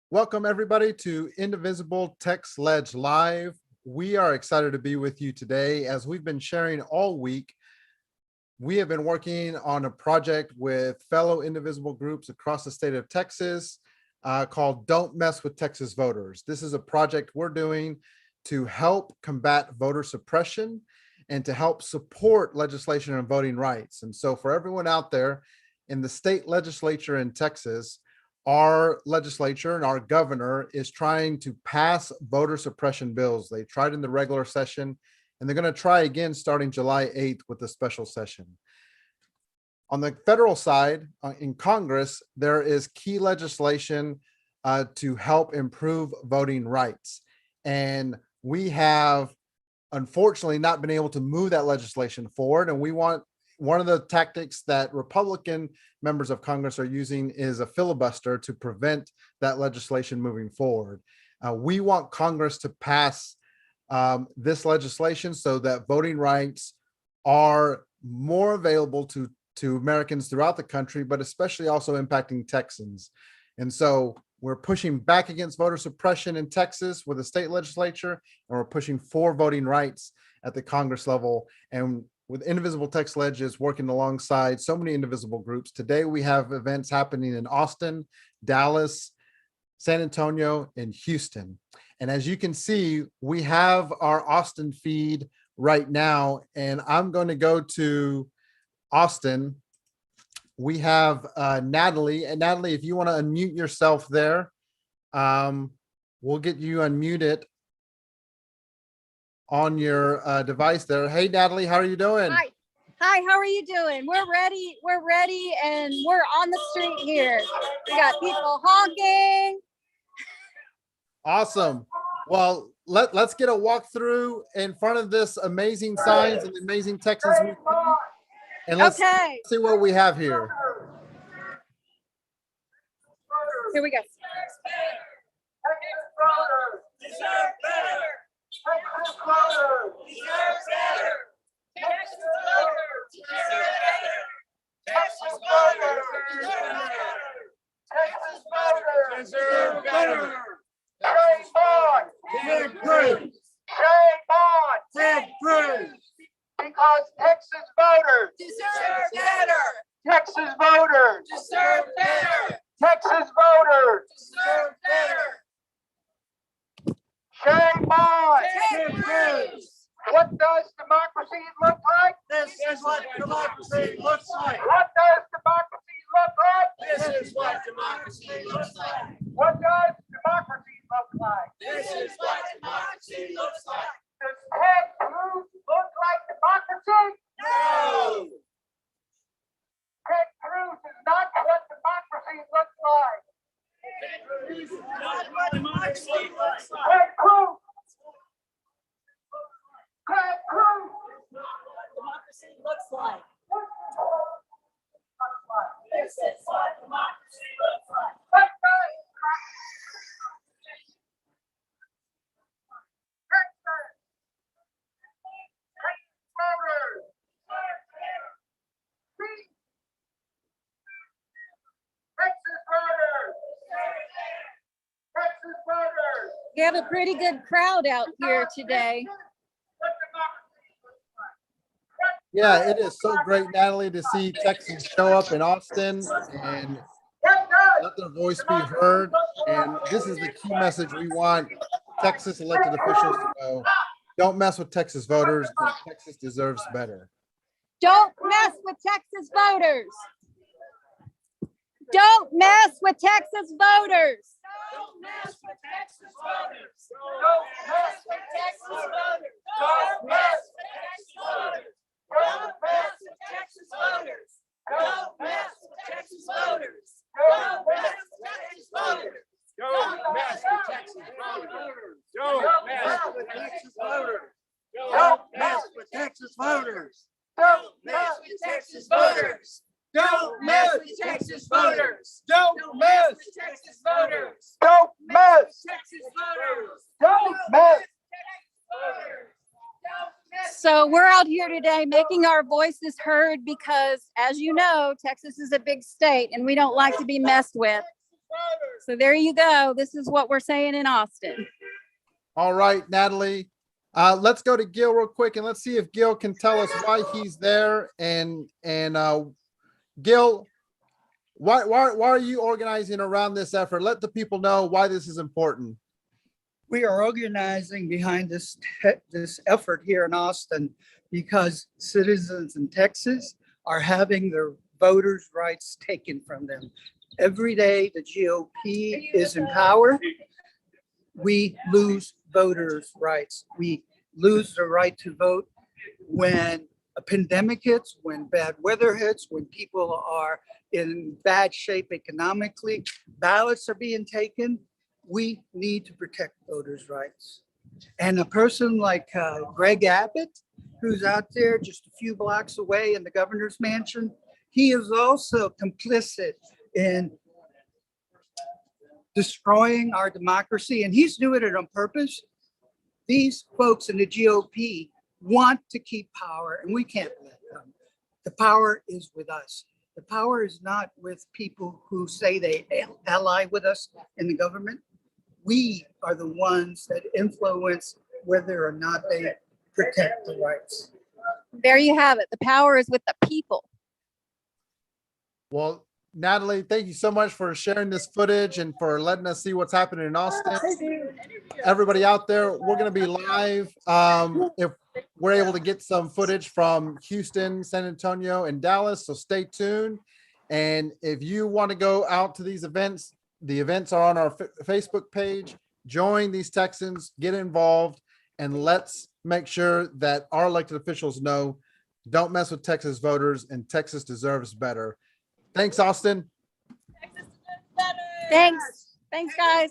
Welcome everybody to Indivisible Text Ledge Live. We are excited to be with you today. As we've been sharing all week, we have been working on a project with fellow Indivisible groups across the state of Texas called Don't Mess with Texas Voters. This is a project we're doing to help combat voter suppression and to help support legislation on voting rights. And so for everyone out there in the state legislature in Texas, our legislature and our governor is trying to pass voter suppression bills. They tried in the regular session, and they're going to try again starting July 8th with a special session. On the federal side, in Congress, there is key legislation to help improve voting rights. And we have, unfortunately, not been able to move that legislation forward. And we want one of the tactics that Republican members of Congress are using is a filibuster to prevent that legislation moving forward. We want Congress to pass this legislation so that voting rights are more available to Americans throughout the country, but especially also impacting Texans. And so we're pushing back against voter suppression in Texas with the state legislature, and we're pushing for voting rights at the Congress level. And with Indivisible Text Ledges working alongside so many Indivisible groups. Today we have events happening in Austin, Dallas, San Antonio, and Houston. And as you can see, we have our Austin feed right now, and I'm going to go to Austin. We have Natalie. And Natalie, if you want to unmute yourself there, we'll get you unmuted on your device there. Hey, Natalie, how are you doing? Hi, how are you doing? We're ready, and we're on the street here. We got people honking. Awesome. Well, let's get a walkthrough in front of this amazing signs and amazing Texas movement. And let's see what we have here. Here we go. Deserve better. Texas voters deserve better. Texas voters deserve better. Texas voters deserve better. Texas voters deserve better. Shame on Ted Cruz. Shame on Ted Cruz. Because Texas voters deserve better. Texas voters deserve better. Texas voters deserve better. Shame on Ted Cruz. What does democracy look like? This is what democracy looks like. What does democracy look like? This is what democracy looks like. What does democracy look like? This is what democracy looks like. Does Ted Cruz look like democracy? No. Ted Cruz is not what democracy looks like. Ted Cruz is not what democracy looks like. Ted Cruz. Ted Cruz is not what democracy looks like. This is what democracy looks like. We have a pretty good crowd out here today. Yeah, it is so great, Natalie, to see Texans show up in Austin and let their voice be heard. And this is the key message we want Texas elected officials to know. Don't mess with Texas voters. Texas deserves better. Don't mess with Texas voters. Don't mess with Texas voters. Don't mess with Texas voters. Don't mess with Texas voters. Don't mess with Texas voters. Don't mess with Texas voters. Don't mess with Texas voters. Don't mess with Texas voters. Don't mess with Texas voters. Don't mess with Texas voters. Don't mess with Texas voters. Don't mess with Texas voters. Don't mess with Texas voters. Don't mess with Texas voters. Don't mess Texas voters. Don't mess Texas voters. So we're out here today making our voices heard because, as you know, Texas is a big state and we don't like to be messed with. voters. So there you go. This is what we're saying in Austin. All right, Natalie. Let's go to Gil real quick and let's see if Gil can tell us why he's there. And Gil, why are you organizing around this effort? Let the people know why this is important. We are organizing behind this effort here in Austin because citizens in Texas are having their voters' rights taken from them. Every day the GOP is in power, we lose voters' rights. We lose the right to vote when a pandemic hits, when bad weather hits, when people are in bad shape economically, ballots are being taken. We need to protect voters' rights. And a person like Greg Abbott, who's out there just a few blocks away in the governor's mansion, he is also complicit in destroying our democracy, and he's doing it on purpose. These folks in the GOP want to keep power, and we can't let them. The power is with us. The power is not with people who say they ally with us in the government. We are the ones that influence whether or not they protect the rights. There you have it. The power is with the people. Well, Natalie, thank you so much for sharing this footage and for letting us see what's happening in Austin. Everybody out there, we're going to be live. If we're able to get some footage from Houston, San Antonio, and Dallas, so stay tuned. And if you want to go out to these events, the events are on our Facebook page. Join these Texans, get involved, and let's make sure that our elected officials know, don't mess with Texas voters, and Texas deserves better. Thanks, Austin. Thanks. Thanks, guys.